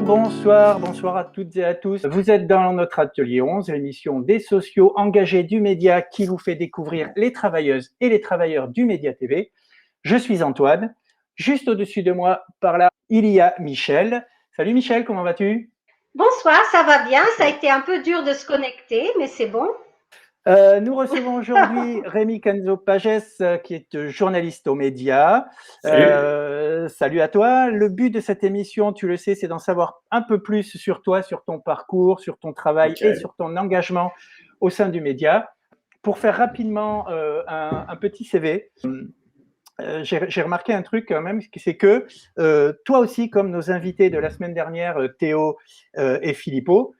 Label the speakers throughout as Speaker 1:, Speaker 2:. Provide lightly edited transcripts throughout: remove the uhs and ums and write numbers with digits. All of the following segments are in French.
Speaker 1: bonsoir à toutes et à tous. Vous êtes dans notre atelier 11, l'émission des sociaux engagés du média qui vous fait découvrir les travailleuses et les travailleurs du Média TV. Je suis Antoine. Juste au-dessus de moi, par là, il y a Michel. Salut Michel, comment vas-tu?
Speaker 2: Bonsoir, ça va bien. Ça a été un peu dur de se connecter, mais c'est bon.
Speaker 1: Nous recevons aujourd'hui Rémi Canzo-Pages, qui est journaliste aux médias.
Speaker 3: Salut.
Speaker 1: Salut à toi. Le but de cette émission, tu le sais, c'est d'en savoir un peu plus sur toi, sur ton parcours, sur ton travail
Speaker 3: Ok.
Speaker 1: et sur ton engagement au sein du média. Pour faire rapidement un petit CV, j'ai remarqué un truc quand même, c'est que toi aussi, comme nos invités de la semaine dernière, Théo et Philippot,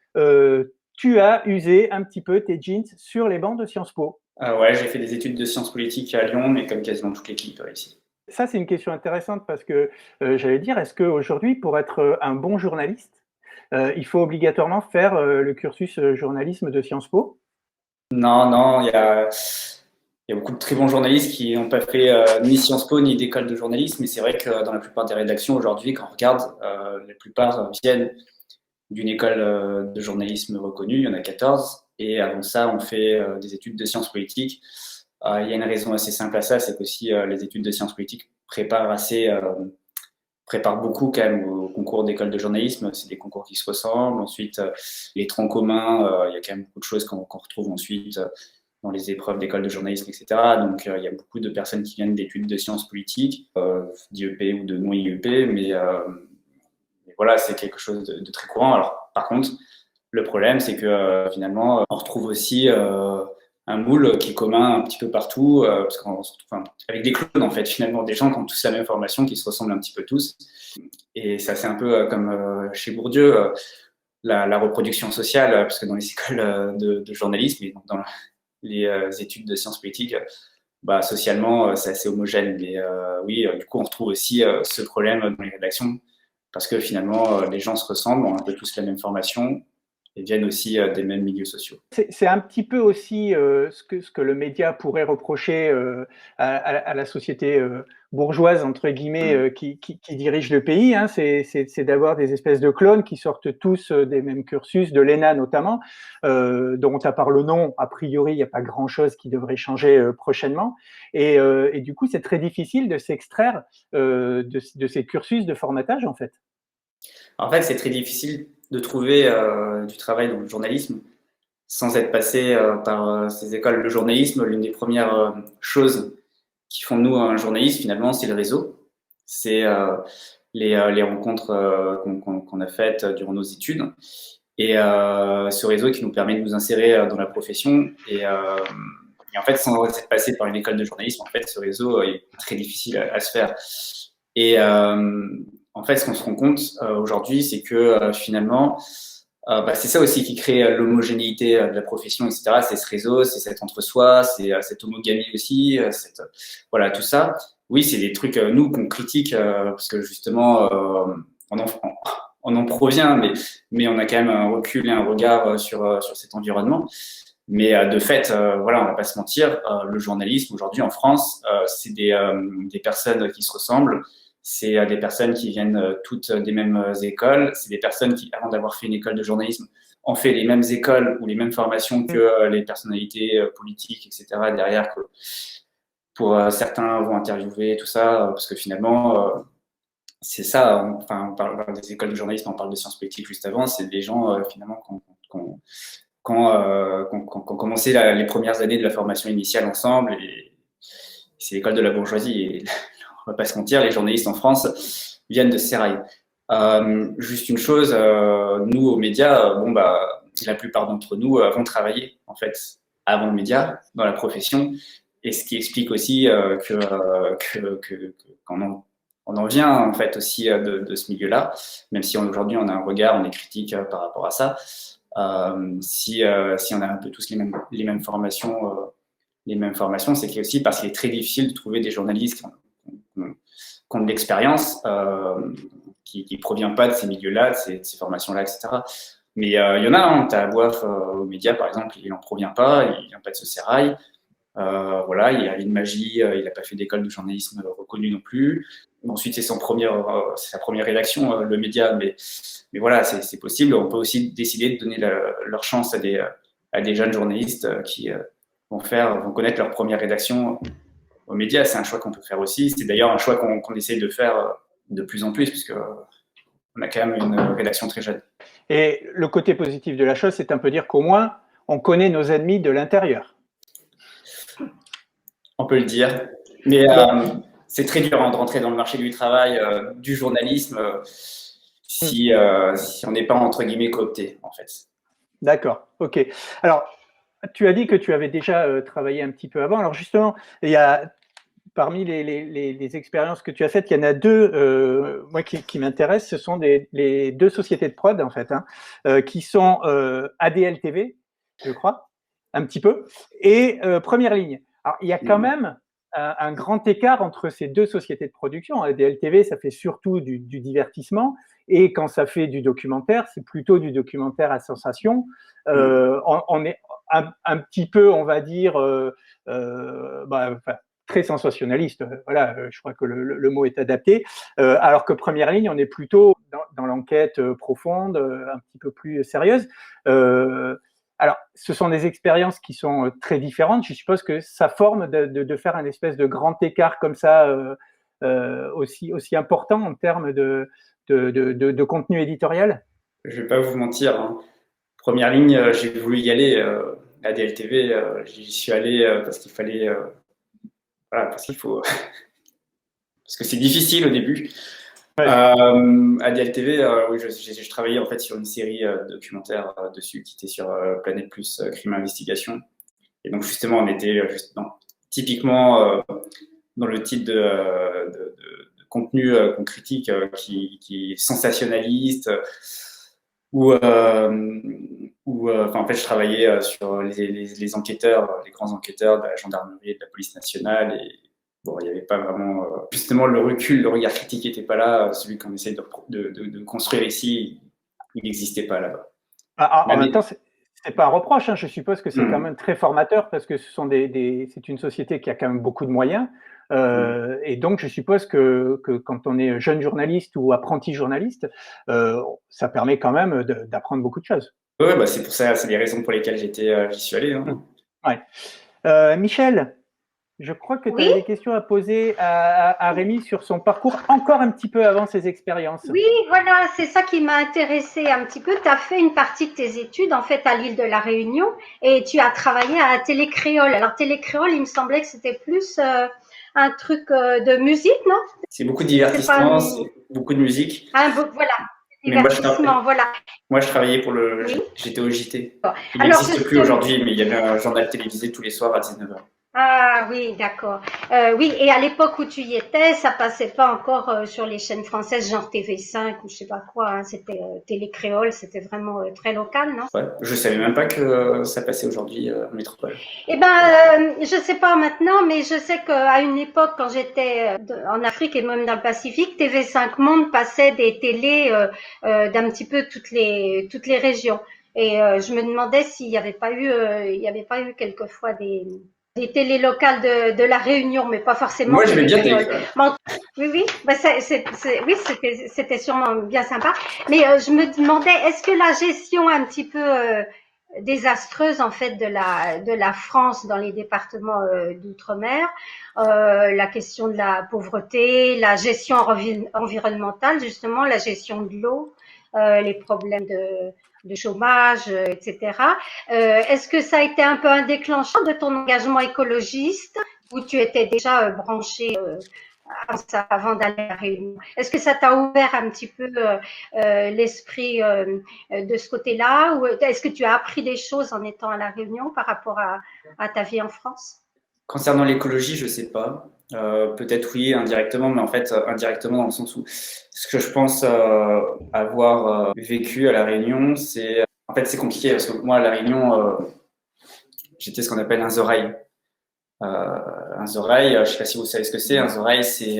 Speaker 1: tu as usé un petit peu tes jeans sur les bancs de Sciences Po.
Speaker 3: Ouais, j'ai fait des études de sciences politiques à Lyon, mais comme quasiment toute l'équipe ici.
Speaker 1: Ça, c'est une question intéressante parce que j'allais dire, est-ce qu'aujourd'hui, pour être un bon journaliste, il faut obligatoirement faire le cursus journalisme de Sciences Po?
Speaker 3: Non, non, il y a beaucoup de très bons journalistes qui n'ont pas fait ni Sciences Po ni d'école de journalisme, mais c'est vrai que dans la plupart des rédactions aujourd'hui, quand on regarde, la plupart viennent d'une école de journalisme reconnue, il y en a 14, et avant ça, on fait des études de sciences politiques. Il y a une raison assez simple à ça, c'est qu'aussi les études de sciences politiques préparent beaucoup quand même au concours d'école de journalisme. C'est des concours qui se ressemblent. Ensuite, les troncs communs, il y a quand même beaucoup de choses qu'on retrouve ensuite dans les épreuves d'école de journalisme, etc. Donc, il y a beaucoup de personnes qui viennent d'études de sciences politiques, d'IEP ou de non-IEP, mais voilà, c'est quelque chose de très courant. Alors, par contre, le problème, c'est que finalement, on retrouve aussi un moule qui est commun un petit peu partout, parce qu'on se retrouve avec des clones, en fait, finalement, des gens qui ont tous la même formation, qui se ressemblent un petit peu tous. Et ça, c'est un peu comme chez Bourdieu, la reproduction sociale, parce que dans les écoles de journalisme et dans les études de sciences politiques, bah, socialement, c'est assez homogène. Mais oui, du coup, on retrouve aussi ce problème dans les rédactions, parce que finalement, les gens se ressemblent, ont un peu tous la même formation, et viennent aussi des mêmes milieux sociaux.
Speaker 1: C'est un petit peu aussi ce que le média pourrait reprocher à la société bourgeoise, entre guillemets, qui dirige le pays, hein. C'est d'avoir des espèces de clones qui sortent tous des mêmes cursus, de l'ENA notamment, dont à part le nom, a priori, il n'y a pas grand-chose qui devrait changer prochainement. Et du coup, c'est très difficile de s'extraire de ces cursus de formatage, en fait.
Speaker 3: En fait, c'est très difficile de trouver du travail dans le journalisme sans être passé par ces écoles de journalisme. L'une des premières choses qui font de nous un journaliste, finalement, c'est le réseau. C'est les rencontres qu'on a faites durant nos études. Et ce réseau qui nous permet de nous insérer dans la profession. Et en fait, sans être passé par une école de journalisme, en fait, ce réseau est très difficile à se faire. Et en fait, ce qu'on se rend compte aujourd'hui, c'est que finalement, bah, c'est ça aussi qui crée l'homogénéité de la profession, etc. C'est ce réseau, c'est cet entre-soi, c'est cette homogamie aussi, voilà, tout ça. Oui, c'est des trucs, nous, qu'on critique, parce que justement, on en provient, mais on a quand même un recul et un regard sur cet environnement. Mais de fait, voilà, on va pas se mentir, le journalisme aujourd'hui en France, c'est des personnes qui se ressemblent, c'est des personnes qui viennent toutes des mêmes écoles, c'est des personnes qui, avant d'avoir fait une école de journalisme, ont fait les mêmes écoles ou les mêmes formations que les personnalités politiques, etc. derrière, que pour certains vont interviewer, tout ça, parce que finalement, c'est ça, enfin, on parle des écoles de journalisme, on parle de sciences politiques juste avant, c'est des gens finalement qu'on commençait les premières années de la formation initiale ensemble, et c'est l'école de la bourgeoisie. Et on va pas se mentir, les journalistes en France viennent de Sérail. Juste une chose, nous aux médias, bon bah, la plupart d'entre nous avons travaillé en fait avant le média dans la profession, et ce qui explique aussi qu'on en vient en fait aussi de ce milieu-là, même si aujourd'hui on a un regard, on est critique par rapport à ça. Si on a un peu tous les mêmes formations, c'est aussi parce qu'il est très difficile de trouver des journalistes qui ont de l'expérience, qui ne provient pas de ces milieux-là, de ces formations-là, etc. Mais il y en a, hein, tu as Boif aux médias, par exemple, il n'en provient pas, il ne vient pas de ce sérail. Voilà, il y a Aline Magie, il n'a pas fait d'école de journalisme reconnue non plus. ensuite, c'est sa première rédaction, le média, mais voilà, c'est possible. On peut aussi décider de donner leur chance à des jeunes journalistes qui vont connaître leur première rédaction aux médias. C'est un choix qu'on peut faire aussi. C'est d'ailleurs un choix qu'on essaye de faire de plus en plus, puisque on a quand même une rédaction très jeune.
Speaker 1: Et le côté positif de la chose, c'est un peu dire qu'au moins, on connaît nos ennemis de l'intérieur.
Speaker 3: On peut le dire. Mais c'est très dur de rentrer dans le marché du travail, du journalisme, si on n'est pas, entre guillemets, coopté, en fait.
Speaker 1: D'accord, ok. Alors, tu as dit que tu avais déjà travaillé un petit peu avant. Alors justement, il y a parmi les expériences que tu as faites, il y en a deux, moi qui m'intéressent, ce sont les deux sociétés de prod en fait, qui sont ADL TV, je crois, un petit peu, et Première Ligne. Alors il y a quand même un grand écart entre ces deux sociétés de production. ADL TV, ça fait surtout du divertissement, et quand ça fait du documentaire, c'est plutôt du documentaire à sensation. On est un petit peu, on va dire, très sensationnaliste. Voilà, je crois que le mot est adapté. Alors que Première Ligne, on est plutôt dans l'enquête profonde, un petit peu plus sérieuse. Alors, ce sont des expériences qui sont très différentes. Je suppose que ça forme de faire un espèce de grand écart comme ça, aussi important en termes de contenu éditorial.
Speaker 3: Je ne vais pas vous mentir, hein. Première Ligne, j'ai voulu y aller. À DLTV, j'y suis allé parce qu'il fallait. Voilà, parce qu'il faut. Parce que c'est difficile au début. Ouais. À DLTV, oui, je travaillais en fait sur une série documentaire dessus qui était sur Planète Plus Crime Investigation. Et donc justement, on était typiquement dans le type de contenu qu'on critique qui est sensationnaliste, où en fait je travaillais sur les enquêteurs, les grands enquêteurs de la gendarmerie et de la police nationale, et bon, il n'y avait pas vraiment justement le recul, le regard critique n'était pas là, celui qu'on essaie de construire ici, il n'existait pas là-bas.
Speaker 1: En même temps, c'est pas un reproche, hein. Je suppose que c'est quand même très formateur parce que c'est une société qui a quand même beaucoup de moyens. Et donc, je suppose que quand on est jeune journaliste ou apprenti journaliste, ça permet quand même d'apprendre beaucoup de choses.
Speaker 3: Oui, bah c'est pour ça, c'est les raisons pour lesquelles j'y suis allé. Hein.
Speaker 1: Ouais. Michel, je crois que tu as des questions à poser à Rémi sur son parcours encore un petit peu avant ses expériences.
Speaker 2: Oui, voilà, c'est ça qui m'a intéressée un petit peu. Tu as fait une partie de tes études en fait à l'île de la Réunion et tu as travaillé à Télécréole. Alors Télécréole, il me semblait que c'était plus un truc de musique, non?
Speaker 3: C'est beaucoup de divertissement, c'est beaucoup de musique.
Speaker 2: Voilà, divertissement, voilà.
Speaker 3: Moi, je travaillais j'étais au JT. Il n'existe plus aujourd'hui, mais il y avait un journal télévisé tous les soirs à 19h.
Speaker 2: Ah oui, d'accord. Oui, et à l'époque où tu y étais, ça passait pas encore sur les chaînes françaises, genre TV5 ou je sais pas quoi. Hein, c'était Télécréole, c'était vraiment très local, non?
Speaker 3: Ouais, je savais même pas que ça passait aujourd'hui en métropole.
Speaker 2: Eh ben, je sais pas maintenant, mais je sais qu'à une époque, quand j'étais en Afrique et même dans le Pacifique, TV5 Monde passait des télés d'un petit peu toutes les régions. Et je me demandais s'il n'y avait pas eu quelquefois des télés locales de la Réunion, mais pas forcément.
Speaker 3: Moi, j'aimais bien
Speaker 2: Oui, bah c'était sûrement bien sympa. Mais je me demandais, est-ce que la gestion un petit peu désastreuse en fait de la France dans les départements d'outre-mer, la question de la pauvreté, la gestion environnementale justement, la gestion de l'eau, les problèmes de chômage, etc. Est-ce que ça a été un peu un déclencheur de ton engagement écologiste ou tu étais déjà branché avant d'aller à la Réunion? Est-ce que ça t'a ouvert un petit peu l'esprit de ce côté-là ou est-ce que tu as appris des choses en étant à la Réunion par rapport à ta vie en France?
Speaker 3: Concernant l'écologie, je sais pas. Peut-être oui, indirectement, mais en fait, indirectement dans le sens où ce que je pense avoir vécu à La Réunion, c'est compliqué parce que moi, à La Réunion, j'étais ce qu'on appelle un zorail. Un zorail, je ne sais pas si vous savez ce que c'est. Un zorail, c'est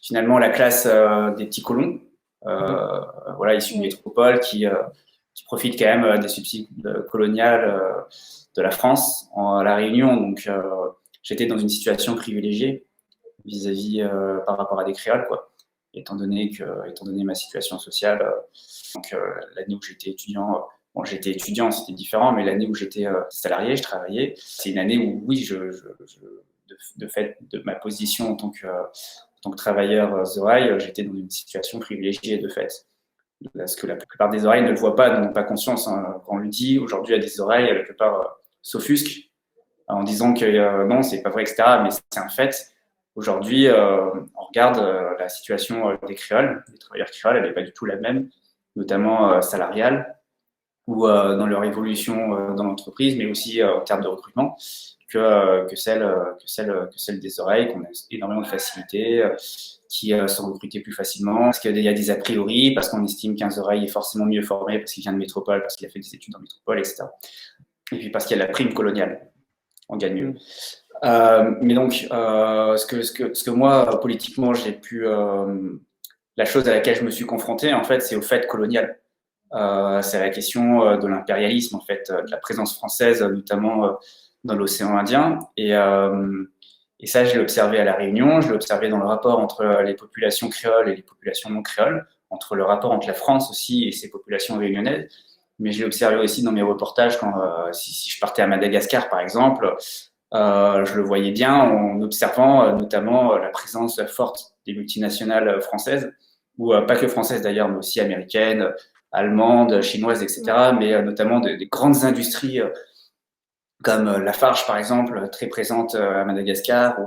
Speaker 3: finalement la classe des petits colons, voilà, issus de métropole qui profitent quand même des subsides coloniales de la France à La Réunion. Donc, j'étais dans une situation privilégiée vis-à-vis par rapport à des créoles, quoi. Étant donné ma situation sociale, l'année où j'étais étudiant, bon, j'étais étudiant, c'était différent, mais l'année où j'étais salarié, je travaillais, c'est une année où, oui, de fait de ma position en tant que travailleur oreilles, j'étais dans une situation privilégiée de fait. Parce que la plupart des oreilles ne le voient pas, n'ont pas conscience. Hein. Quand on lui dit aujourd'hui à des oreilles, la plupart s'offusquent en disant que non, c'est pas vrai, etc. Mais c'est un fait. Aujourd'hui, on regarde la situation des créoles, des travailleurs créoles, elle n'est pas du tout la même, notamment salariale ou dans leur évolution dans l'entreprise, mais aussi en termes de recrutement, que celle des oreilles, qu'on a énormément de facilité, qui sont recrutées plus facilement, parce qu'il y a des a priori, parce qu'on estime qu'un oreille est forcément mieux formé, parce qu'il vient de métropole, parce qu'il a fait des études en métropole, etc. Et puis parce qu'il y a la prime coloniale, on gagne mieux. Mais donc, ce que moi, politiquement, la chose à laquelle je me suis confronté, en fait, c'est au fait colonial. C'est la question de l'impérialisme, en fait, de la présence française, notamment dans l'océan Indien. Et ça, je l'ai observé à La Réunion, je l'ai observé dans le rapport entre les populations créoles et les populations non créoles, entre le rapport entre la France aussi et ses populations réunionnaises. Mais je l'ai observé aussi dans mes reportages si je partais à Madagascar, par exemple, je le voyais bien en observant notamment la présence forte des multinationales françaises, ou pas que françaises d'ailleurs, mais aussi américaines, allemandes, chinoises, etc., mais notamment des grandes industries comme Lafarge, par exemple, très présente à Madagascar,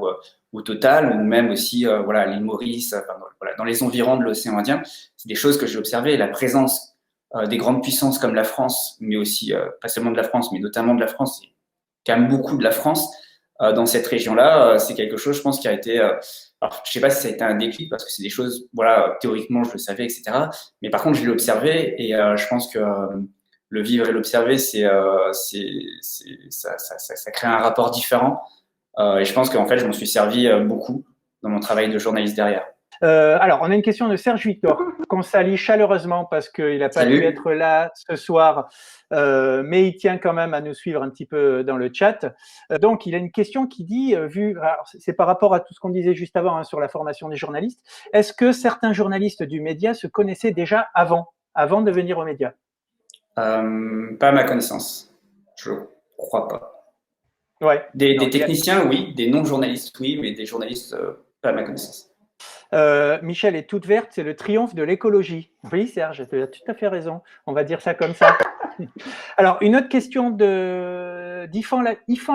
Speaker 3: ou Total, ou même aussi l'île Maurice, dans les environs de l'océan Indien. C'est des choses que j'ai observées. La présence des grandes puissances comme la France, mais aussi, pas seulement de la France, mais notamment de la France, et quand même beaucoup de la France, dans cette région-là, c'est quelque chose, je pense, qui a été... alors, je sais pas si ça a été un déclic, parce que c'est des choses, théoriquement, je le savais, etc. Mais par contre, je l'ai observé, et je pense que le vivre et l'observer, ça crée un rapport différent. Et je pense qu'en fait, je m'en suis servi beaucoup dans mon travail de journaliste derrière.
Speaker 1: Alors, on a une question de Serge Victor, qu'on salue chaleureusement parce qu'il n'a pas pu être là ce soir, mais il tient quand même à nous suivre un petit peu dans le chat. Donc, il a une question qui dit, c'est par rapport à tout ce qu'on disait juste avant sur la formation des journalistes, est-ce que certains journalistes du média se connaissaient déjà avant de venir aux médias?
Speaker 3: Pas à ma connaissance. Je crois pas.
Speaker 1: Ouais.
Speaker 3: Des techniciens, oui. Des non-journalistes, oui. Mais des journalistes, pas à ma connaissance.
Speaker 1: Michel est toute verte, c'est le triomphe de l'écologie. Oui, Serge, tu as tout à fait raison. On va dire ça comme ça. Alors, une autre question d'Yfan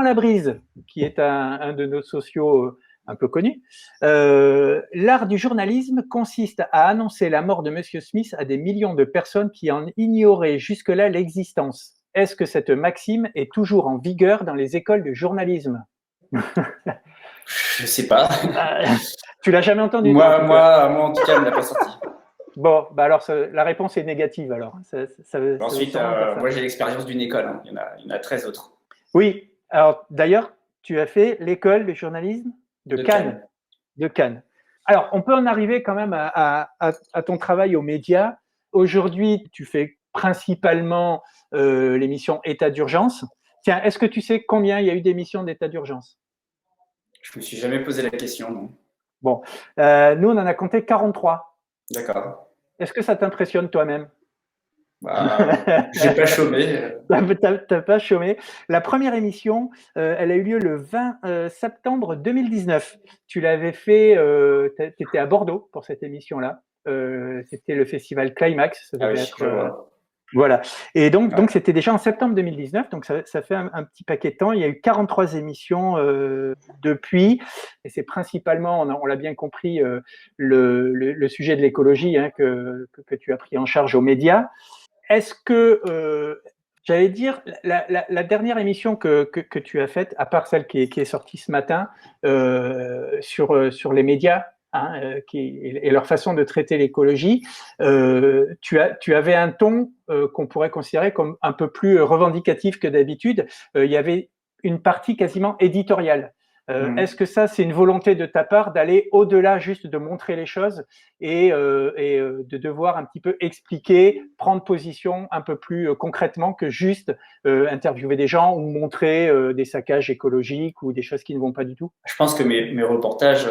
Speaker 1: Labrise, qui est un de nos sociaux un peu connus. L'art du journalisme consiste à annoncer la mort de Monsieur Smith à des millions de personnes qui en ignoraient jusque-là l'existence. Est-ce que cette maxime est toujours en vigueur dans les écoles de journalisme?
Speaker 3: Je sais pas.
Speaker 1: Tu l'as jamais entendu?
Speaker 3: Moi, en tout cas, elle ne l'a pas sorti.
Speaker 1: Bon, alors la réponse est négative alors.
Speaker 3: Ensuite, moi j'ai l'expérience d'une école, hein. Il y en a 13 autres.
Speaker 1: Oui, alors d'ailleurs, tu as fait l'école de journalisme de Cannes. De Cannes. Alors, on peut en arriver quand même à ton travail aux médias. Aujourd'hui, tu fais principalement l'émission État d'urgence. Tiens, est-ce que tu sais combien il y a eu d'émissions d'État d'urgence?
Speaker 3: Je me suis jamais posé la question, non.
Speaker 1: Bon, nous, on en a compté 43.
Speaker 3: D'accord.
Speaker 1: Est-ce que ça t'impressionne toi-même?
Speaker 3: J'ai pas chômé.
Speaker 1: T'as pas chômé. La première émission, elle a eu lieu le 20 septembre 2019. Tu l'avais fait, tu étais à Bordeaux pour cette émission-là. C'était le festival Climax. Ça devait être, voilà. Et donc c'était déjà en septembre 2019, donc ça fait un petit paquet de temps. Il y a eu 43 émissions depuis, et c'est principalement, on l'a bien compris, le sujet de l'écologie que tu as pris en charge aux médias. Est-ce que, j'allais dire, la dernière émission que tu as faite, à part celle qui est sortie ce matin, sur les médias, et leur façon de traiter l'écologie, tu avais un ton qu'on pourrait considérer comme un peu plus revendicatif que d'habitude. Il y avait une partie quasiment éditoriale. Est-ce que ça, c'est une volonté de ta part d'aller au-delà juste de montrer les choses et de devoir un petit peu expliquer, prendre position un peu plus concrètement que juste interviewer des gens ou montrer des saccages écologiques ou des choses qui ne vont pas du tout?
Speaker 3: Je pense que mes reportages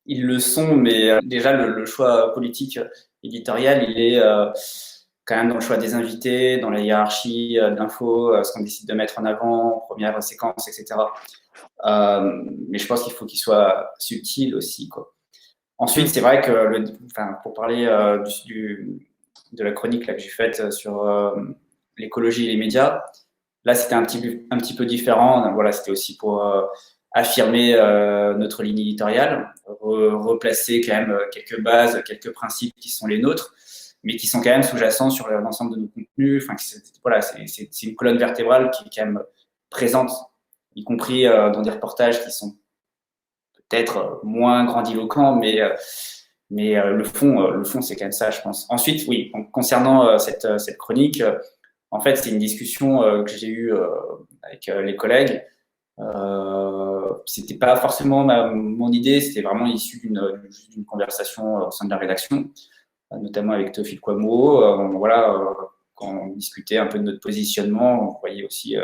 Speaker 3: Ils le sont, mais déjà le choix politique éditorial, il est quand même dans le choix des invités, dans la hiérarchie de l'info, ce qu'on décide de mettre en avant, première séquence, etc. Mais je pense qu'il faut qu'il soit subtil aussi, quoi. Ensuite, c'est vrai que, pour parler de la chronique là, que j'ai faite sur l'écologie et les médias, là, c'était un petit peu différent. Voilà, c'était aussi pour affirmer notre ligne éditoriale, replacer quand même quelques bases, quelques principes qui sont les nôtres, mais qui sont quand même sous-jacents sur l'ensemble de nos contenus. Enfin, voilà, c'est une colonne vertébrale qui est quand même présente, y compris dans des reportages qui sont peut-être moins grandiloquents, mais le fond, c'est quand même ça, je pense. Ensuite, oui, concernant cette chronique, en fait, c'est une discussion que j'ai eue avec les collègues. C'était pas forcément mon idée, c'était vraiment issu d'une conversation au sein de la rédaction, notamment avec Théophile Kouamouo. Voilà, quand on discutait un peu de notre positionnement, on voyait aussi,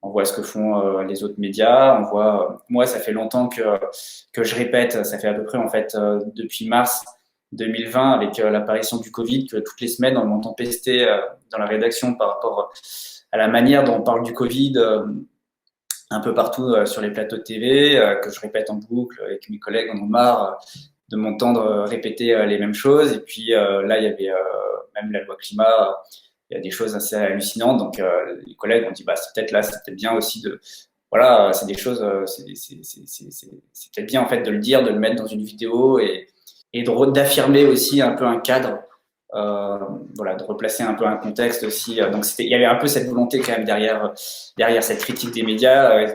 Speaker 3: on voit ce que font les autres médias, on voit. Moi, ça fait longtemps que je répète, ça fait à peu près en fait depuis mars 2020 avec l'apparition du Covid, que toutes les semaines on m'entend pester dans la rédaction par rapport à la manière dont on parle du Covid un peu partout sur les plateaux de TV, que je répète en boucle et que mes collègues en ont marre de m'entendre répéter les mêmes choses. Et puis là, il y avait même la loi climat, il y a des choses assez hallucinantes. Donc les collègues ont dit, bah, c'est peut-être bien aussi de. Voilà, c'est des choses, c'est peut-être bien en fait de le dire, de le mettre dans une vidéo et d'affirmer aussi un peu un cadre. Voilà, de replacer un peu un contexte aussi. Donc, il y avait un peu cette volonté quand même derrière cette critique des médias,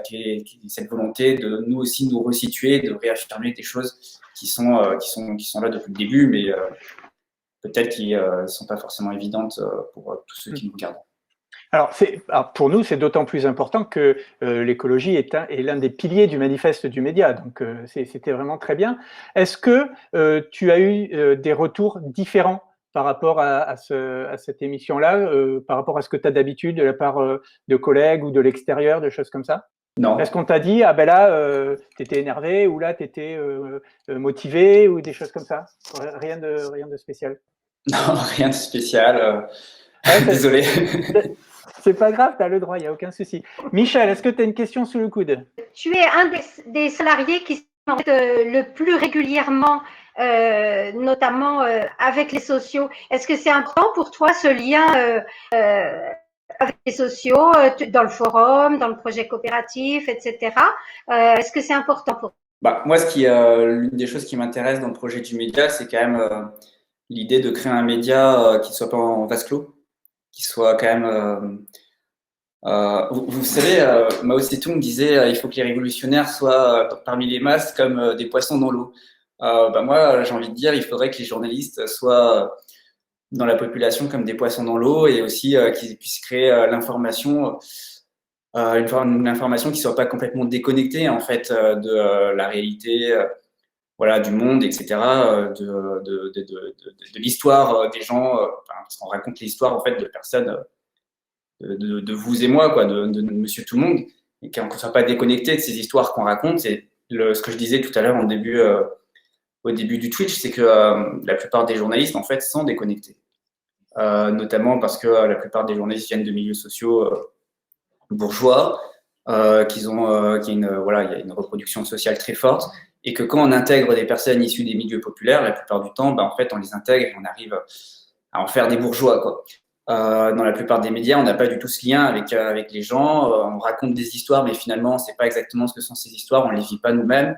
Speaker 3: cette volonté de nous aussi nous resituer, de réaffirmer des choses qui sont là depuis le début, mais peut-être qui ne sont pas forcément évidentes pour tous ceux qui nous regardent.
Speaker 1: Alors, pour nous, c'est d'autant plus important que l'écologie est l'un des piliers du manifeste du média. Donc, c'était vraiment très bien. Est-ce que tu as eu des retours différents par rapport à cette émission-là, par rapport à ce que tu as d'habitude de la part de collègues ou de l'extérieur, de choses comme ça?
Speaker 3: Non.
Speaker 1: Est-ce qu'on t'a dit, ah ben là, tu étais énervé ou là, tu étais motivé ou des choses comme ça? Rien de spécial?
Speaker 3: Non, rien de spécial.
Speaker 1: Ouais,
Speaker 3: Désolé.
Speaker 1: C'est pas grave, tu as le droit, il n'y a aucun souci. Michel, est-ce que tu as une question sous le coude?
Speaker 2: Tu es un des salariés qui sont le plus régulièrement, notamment avec les sociaux. Est-ce que c'est important pour toi ce lien avec les sociaux, dans le forum, dans le projet coopératif, etc. Est-ce que c'est important pour toi?
Speaker 3: Bah, moi, l'une des choses qui m'intéresse dans le projet du média, c'est quand même l'idée de créer un média qui ne soit pas en vase clos, qui soit quand même. Vous savez, Mao Tse-tung disait il faut que les révolutionnaires soient parmi les masses comme des poissons dans l'eau. Bah, moi, j'ai envie de dire il faudrait que les journalistes soient dans la population comme des poissons dans l'eau et aussi qu'ils puissent créer l'information. Une information qui soit pas complètement déconnectée en fait de la réalité voilà du monde, etc., de l'histoire des gens, parce qu'on raconte l'histoire en fait de personnes, de vous et moi, quoi, de monsieur tout le monde, et qu'on ne soit pas déconnecté de ces histoires qu'on raconte. Et ce que je disais tout à l'heure au début du Twitch, c'est que la plupart des journalistes en fait sont déconnectés, notamment parce que la plupart des journalistes viennent de milieux sociaux bourgeois, qu'il y a une reproduction sociale très forte, et que quand on intègre des personnes issues des milieux populaires, la plupart du temps, en fait, on les intègre et on arrive à en faire des bourgeois, quoi. Dans la plupart des médias, on n'a pas du tout ce lien avec les gens. On raconte des histoires, mais finalement, on ne sait pas exactement ce que sont ces histoires, on ne les vit pas nous-mêmes,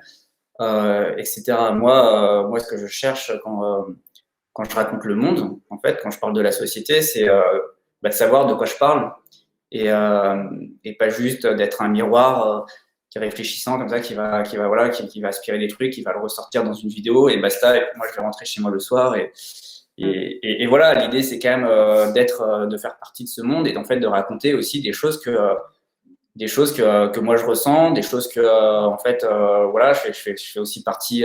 Speaker 3: etc. Moi, ce que je cherche quand je raconte le monde, en fait, quand je parle de la société, c'est de savoir de quoi je parle et pas juste d'être un miroir qui est réfléchissant comme ça, qui va aspirer des trucs, qui va le ressortir dans une vidéo et basta. Et puis moi, je vais rentrer chez moi le soir et voilà. L'idée, c'est quand même de faire partie de ce monde et en fait de raconter aussi des choses que moi je ressens, des choses que en fait voilà, je fais aussi partie.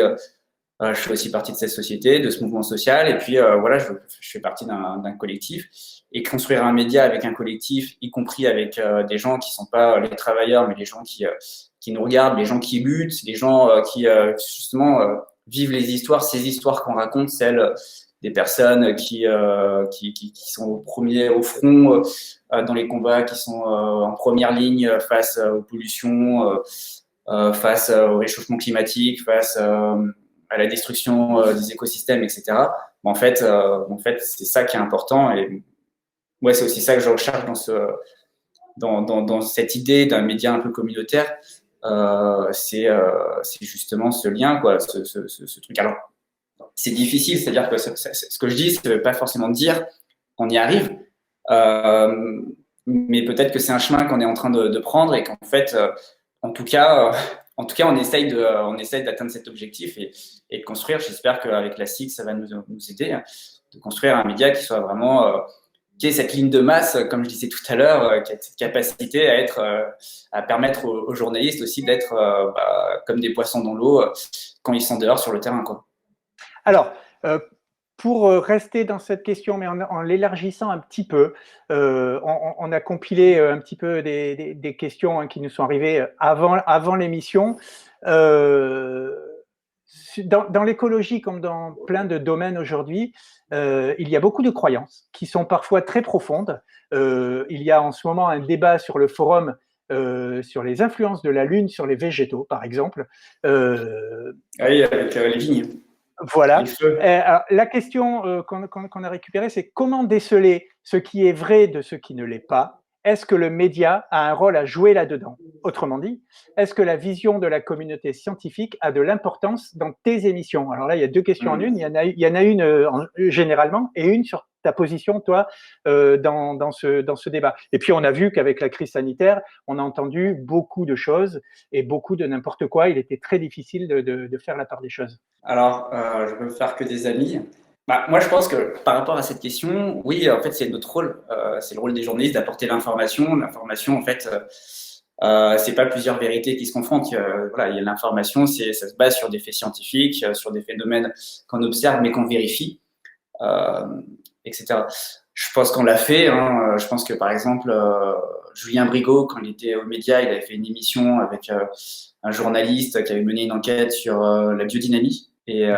Speaker 3: Je fais aussi partie de cette société, de ce mouvement social, et puis voilà, je fais partie d'un collectif. Et construire un média avec un collectif, y compris avec des gens qui ne sont pas les travailleurs, mais les gens qui nous regardent, les gens qui luttent, les gens qui justement vivent les histoires, ces histoires qu'on raconte, celles des personnes qui sont au front dans les combats, qui sont en première ligne face aux pollutions, face au réchauffement climatique, face à la destruction des écosystèmes, etc. En fait, c'est ça qui est important. Et ouais, c'est aussi ça que je recherche dans cette idée d'un média un peu communautaire. C'est justement ce lien, quoi, ce truc. Alors, c'est difficile, c'est-à-dire que ce que je dis, ça ne veut pas forcément dire qu'on y arrive, mais peut-être que c'est un chemin qu'on est en train de prendre et qu'en fait, en tout cas, on essaye d'atteindre cet objectif et de construire. J'espère qu'avec la SIG, ça va nous aider de construire un média qui soit vraiment qui ait cette ligne de masse, comme je disais tout à l'heure, qui a cette capacité à permettre aux journalistes aussi d'être comme des poissons dans l'eau quand ils sont dehors sur le terrain, quoi.
Speaker 1: Alors, pour rester dans cette question, mais en l'élargissant un petit peu, on a compilé un petit peu des questions qui nous sont arrivées avant l'émission. Dans l'écologie, comme dans plein de domaines aujourd'hui, il y a beaucoup de croyances qui sont parfois très profondes. Il y a en ce moment un débat sur le forum sur les influences de la Lune sur les végétaux, par exemple.
Speaker 3: Oui, avec les vignes.
Speaker 1: Voilà. Alors, la question qu'on a récupérée, c'est comment déceler ce qui est vrai de ce qui ne l'est pas? Est-ce que le média a un rôle à jouer là-dedans? Autrement dit, est-ce que la vision de la communauté scientifique a de l'importance dans tes émissions? Alors là, il y a deux questions en une. Il y en a une généralement et une sur ta position, toi, dans ce débat. Et puis, on a vu qu'avec la crise sanitaire, on a entendu beaucoup de choses et beaucoup de n'importe quoi. Il était très difficile de faire la part des choses.
Speaker 3: Alors, je veux faire que des amis. Moi, je pense que par rapport à cette question, oui, en fait, c'est notre rôle. C'est le rôle des journalistes d'apporter l'information. L'information, en fait, c'est pas plusieurs vérités qui se confrontent. Voilà, il y a l'information, ça se base sur des faits scientifiques, sur des phénomènes qu'on observe mais qu'on vérifie, etc. Je pense qu'on l'a fait. Hein. Je pense que, par exemple, Julien Brigaut, quand il était aux médias, il avait fait une émission avec un journaliste qui avait mené une enquête sur la biodynamie et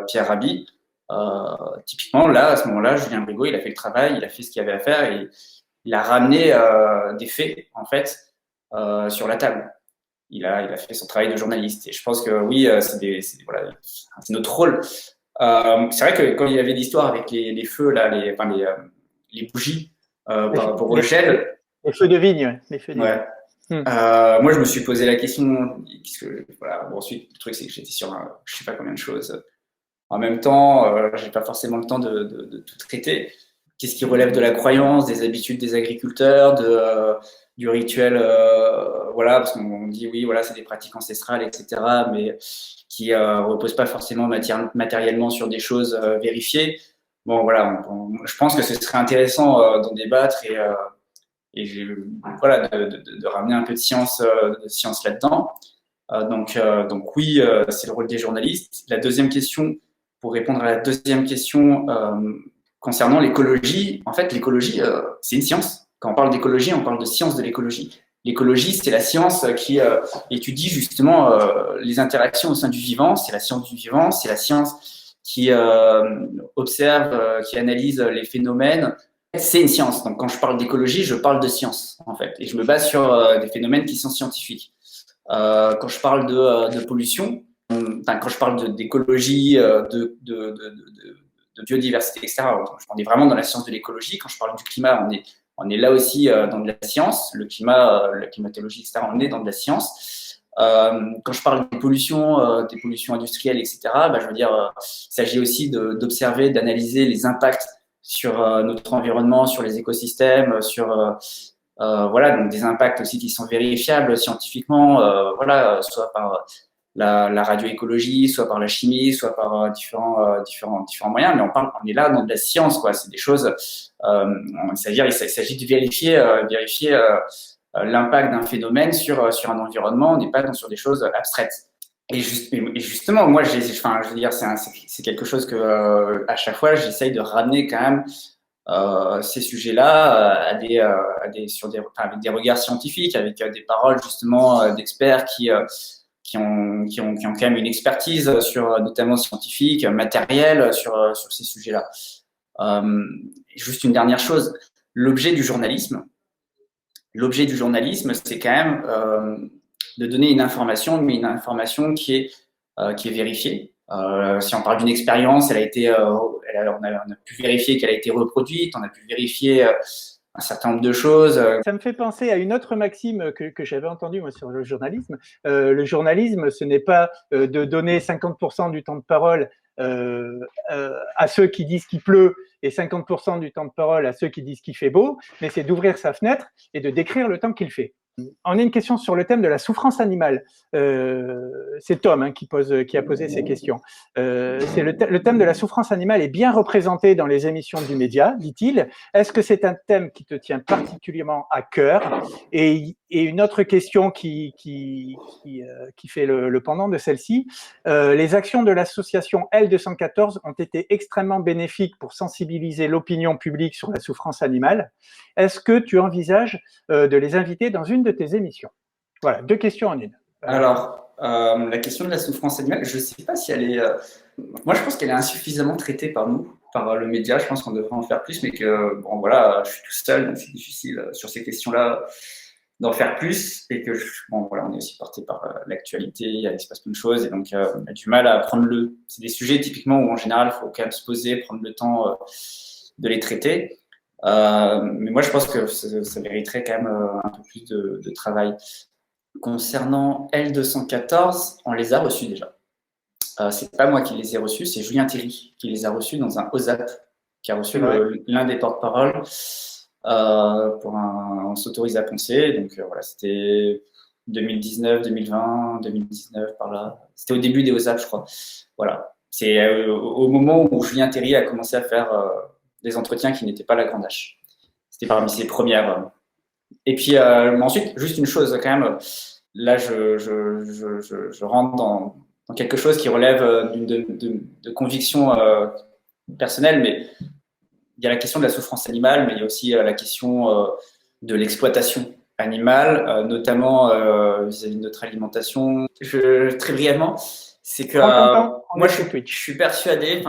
Speaker 3: Pierre Rabhi. Typiquement, là, à ce moment-là, Julien Brigaut, il a fait le travail, il a fait ce qu'il avait à faire et il a ramené des faits, en fait, sur la table. Il a fait son travail de journaliste. Et je pense que oui, voilà, c'est notre rôle. C'est vrai que quand il y avait l'histoire avec les feux, là, les bougies par rapport aux échelles.
Speaker 1: Les feux de vigne. Les feux de
Speaker 3: ouais.
Speaker 1: vigne.
Speaker 3: Moi, je me suis posé la question. Voilà, bon, ensuite, le truc, c'est que j'étais sur je sais pas combien de choses. En même temps, j'ai pas forcément le temps de tout traiter. Qu'est-ce qui relève de la croyance, des habitudes des agriculteurs, du rituel, voilà, parce qu'on dit oui, voilà, c'est des pratiques ancestrales, etc., mais qui reposent pas forcément matériellement sur des choses vérifiées. Bon, voilà, je pense que ce serait intéressant d'en débattre et voilà, de ramener un peu de science là-dedans. Donc oui, c'est le rôle des journalistes. La deuxième question, pour répondre à la deuxième question concernant l'écologie, en fait, l'écologie, c'est une science. Quand on parle d'écologie, on parle de science de l'écologie. L'écologie, c'est la science qui étudie justement les interactions au sein du vivant. C'est la science du vivant, c'est la science qui observe, qui analyse les phénomènes. C'est une science. Donc, quand je parle d'écologie, je parle de science, en fait. Et je me base sur des phénomènes qui sont scientifiques. Quand je parle de pollution, quand je parle d'écologie, de biodiversité, etc., on est vraiment dans la science de l'écologie. Quand je parle du climat, on est là aussi dans de la science. Le climat, la climatologie, etc., on est dans de la science. Quand je parle des pollutions industrielles, etc., je veux dire, il s'agit aussi d'observer, d'analyser les impacts sur notre environnement, sur les écosystèmes, sur voilà, donc des impacts aussi qui sont vérifiables scientifiquement, voilà, soit par la radioécologie, soit par la chimie, soit par différents moyens. Mais on est là dans de la science, quoi. C'est des choses. Il s'agit de vérifier l'impact d'un phénomène sur un environnement. On n'est pas sur des choses abstraites. Et justement, moi, je veux dire, c'est quelque chose que à chaque fois, j'essaye de ramener quand même ces sujets-là avec des regards scientifiques, avec des paroles justement d'experts qui quand même une expertise notamment scientifique, matérielle sur ces sujets-là. Juste une dernière chose, l'objet du journalisme, c'est quand même de donner une information, mais une information qui est vérifiée. Si on parle d'une expérience, on a pu vérifier qu'elle a été reproduite, on a pu vérifier un certain nombre de choses.
Speaker 1: Ça me fait penser à une autre maxime que j'avais entendue moi sur le journalisme. Le journalisme, ce n'est pas de donner 50% du temps de parole à ceux qui disent qu'il pleut et 50% du temps de parole à ceux qui disent qu'il fait beau, mais c'est d'ouvrir sa fenêtre et de décrire le temps qu'il fait. On a une question sur le thème de la souffrance animale. C'est Tom qui a posé ces questions. C'est le thème de la souffrance animale est bien représenté dans les émissions du média, dit-il. Est-ce que c'est un thème qui te tient particulièrement à cœur? Et une autre question qui fait le pendant de celle-ci, les actions de l'association L214 ont été extrêmement bénéfiques pour sensibiliser l'opinion publique sur la souffrance animale. Est-ce que tu envisages de les inviter dans une de tes émissions? Voilà, 2 questions en une.
Speaker 3: Alors, la question de la souffrance animale, je ne sais pas si elle est. Moi, je pense qu'elle est insuffisamment traitée par nous, par le média. Je pense qu'on devrait en faire plus, mais que, bon, voilà, je suis tout seul, donc c'est difficile sur ces questions-là d'en faire plus. Et que, bon, voilà, on est aussi porté par l'actualité, il se passe plein de choses, et donc on a du mal à prendre C'est des sujets typiquement où, en général, il faut quand même se poser, prendre le temps de les traiter. Mais moi, je pense que ça mériterait quand même un peu plus de travail. Concernant L214, on les a reçus déjà. C'est pas moi qui les ai reçus, c'est Julien Thierry qui les a reçus dans un OSAP, qui a reçu l'un des porte-paroles on s'autorise à penser. Donc voilà, c'était 2019, 2020, 2019 par là. C'était au début des OSAP, je crois. Voilà, c'est au moment où Julien Thierry a commencé à faire des entretiens qui n'étaient pas la grande H. C'était parmi ses premières. Et puis ensuite, juste une chose quand même, là je rentre dans quelque chose qui relève de conviction personnelle, mais il y a la question de la souffrance animale, mais il y a aussi la question de l'exploitation animale, notamment vis-à-vis de notre alimentation. Très brièvement, c'est que moi je suis persuadé,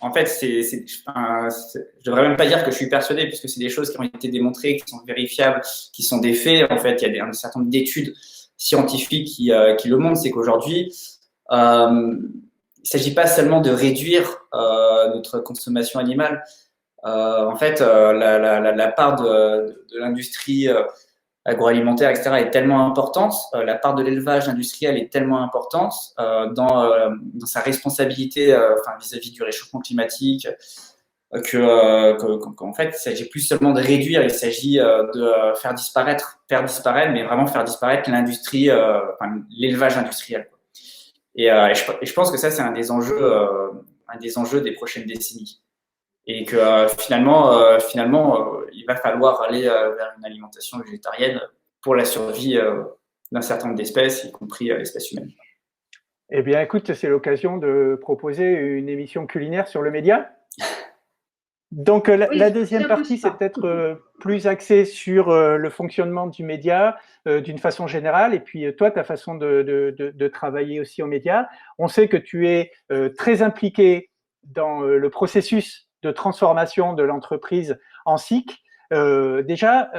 Speaker 3: en fait, je devrais même pas dire que je suis persuadé, puisque c'est des choses qui ont été démontrées, qui sont vérifiables, qui sont des faits. En fait, il y a un certain nombre d'études scientifiques qui le montrent. C'est qu'aujourd'hui, il ne s'agit pas seulement de réduire notre consommation animale. En fait, la part de l'industrie agroalimentaire, etc., est tellement importante, la part de l'élevage industriel est tellement importante dans sa responsabilité vis-à-vis du réchauffement climatique qu'en fait, il ne s'agit plus seulement de réduire, il s'agit de faire disparaître, mais vraiment faire disparaître l'industrie, l'élevage industriel. Et je pense que ça, c'est un des enjeux des prochaines décennies. Et que finalement, il va falloir aller vers une alimentation végétarienne pour la survie d'un certain nombre d'espèces, y compris l'espèce humaine.
Speaker 1: Eh bien, écoute, c'est l'occasion de proposer une émission culinaire sur le média. Donc, la deuxième partie, c'est peut-être plus axé sur le fonctionnement du média d'une façon générale, et puis toi, ta façon de travailler aussi aux médias. On sait que tu es très impliqué dans le processus de transformation de l'entreprise en SIC. Déjà,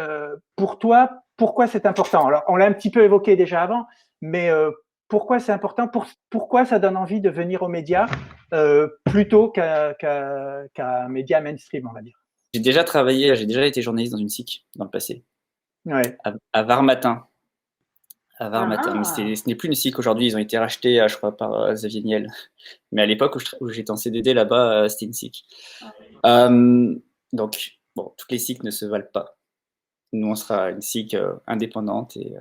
Speaker 1: pour toi, pourquoi c'est important? Alors, on l'a un petit peu évoqué déjà avant, mais pourquoi c'est important? Pourquoi ça donne envie de venir aux médias plutôt qu'un média mainstream, on va dire?
Speaker 3: J'ai déjà été journaliste dans une SIC dans le passé,
Speaker 1: ouais.
Speaker 3: à Var Matin. Mais ce n'est plus une SIC aujourd'hui, ils ont été rachetés, je crois, par Xavier Niel. Mais à l'époque où j'étais en CDD là-bas, c'était une SIC. Donc, bon, toutes les SIC ne se valent pas. Nous, on sera une SIC indépendante et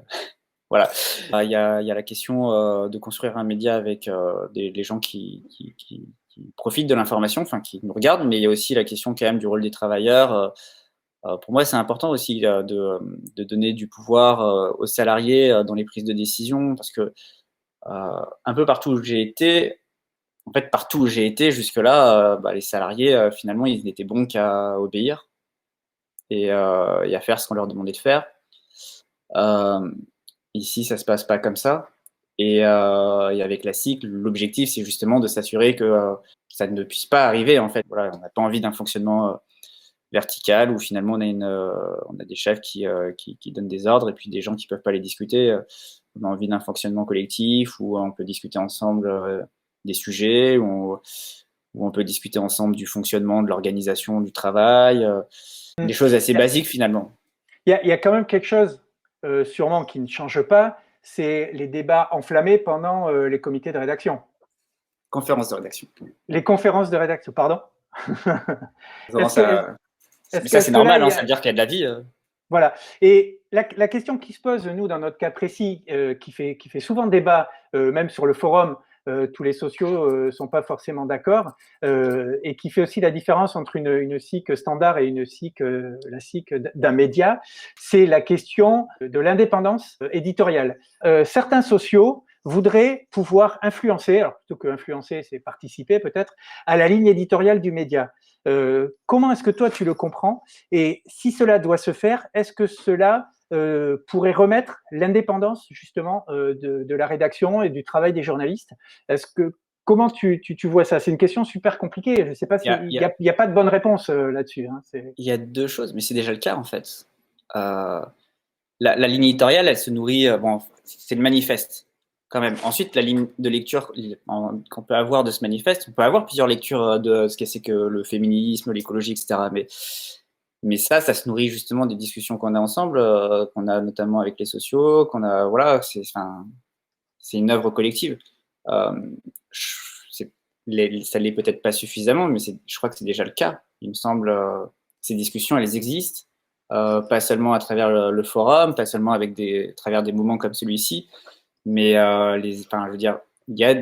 Speaker 3: voilà. Il y a la question de construire un média avec les gens qui profitent de l'information, qui nous regardent, mais il y a aussi la question quand même du rôle des travailleurs. Pour moi, c'est important aussi de donner du pouvoir aux salariés dans les prises de décision, parce que un peu partout où j'ai été, jusque-là, les salariés, finalement, ils n'étaient bons qu'à obéir et à faire ce qu'on leur demandait de faire. Ici, ça se passe pas comme ça. Et avec la cycle, l'objectif, c'est justement de s'assurer que ça ne puisse pas arriver. En fait, voilà, on n'a pas envie d'un fonctionnement vertical où finalement on a des chefs qui donnent des ordres et puis des gens qui peuvent pas les discuter. On a envie d'un fonctionnement collectif où on peut discuter ensemble des sujets, où on peut discuter ensemble du fonctionnement, de l'organisation du travail, des choses assez basiques finalement.
Speaker 1: Il y a quand même quelque chose sûrement qui ne change pas, c'est les débats enflammés pendant les comités de rédaction.
Speaker 3: Conférence de rédaction.
Speaker 1: Les conférences de rédaction, pardon.
Speaker 3: Est-ce que, mais ça, c'est normal, hein, ça veut dire qu'il y a de la vie.
Speaker 1: Voilà. Et la question qui se pose, nous, dans notre cas précis, qui fait souvent débat, même sur le forum, tous les sociaux sont pas forcément d'accord, et qui fait aussi la différence entre une SIC standard et une SIC, la SIC d'un média, c'est la question de l'indépendance éditoriale. Certains sociaux voudraient pouvoir influencer, alors plutôt que influencer, c'est participer peut-être, à la ligne éditoriale du média. Comment est-ce que toi tu le comprends? Et si cela doit se faire, est-ce que cela pourrait remettre l'indépendance justement de la rédaction et du travail des journalistes? Comment tu vois ça? C'est une question super compliquée. Je ne sais pas s'il n'y a pas de bonne réponse là-dessus. Hein.
Speaker 3: Il y a deux choses, mais c'est déjà le cas en fait. La ligne éditoriale, elle se nourrit. Bon, c'est le manifeste quand même. Ensuite, la ligne de lecture qu'on peut avoir de ce manifeste, on peut avoir plusieurs lectures de ce que c'est que le féminisme, l'écologie, etc. Mais ça se nourrit justement des discussions qu'on a ensemble, qu'on a notamment avec les sociaux, qu'on a, voilà, c'est une œuvre collective. Ça l'est peut-être pas suffisamment, mais je crois que c'est déjà le cas. Il me semble, ces discussions, elles existent, pas seulement à travers le forum, pas seulement à travers des moments comme celui-ci, mais je veux dire, il y a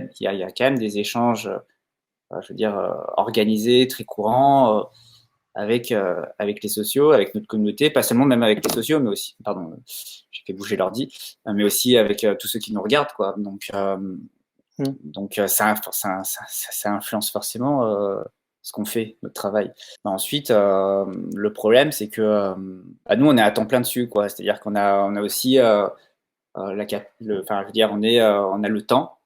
Speaker 3: quand même des échanges, je veux dire, organisés, très courants, avec les sociaux, avec notre communauté, pas seulement même avec les sociaux, mais aussi, pardon, j'ai fait bouger l'ordi, mais aussi avec tous ceux qui nous regardent, quoi. Donc ça influence forcément ce qu'on fait, notre travail. Ensuite, le problème, c'est que nous, on est à temps plein dessus, quoi. C'est-à-dire qu'on a aussi je veux dire, on a le temps,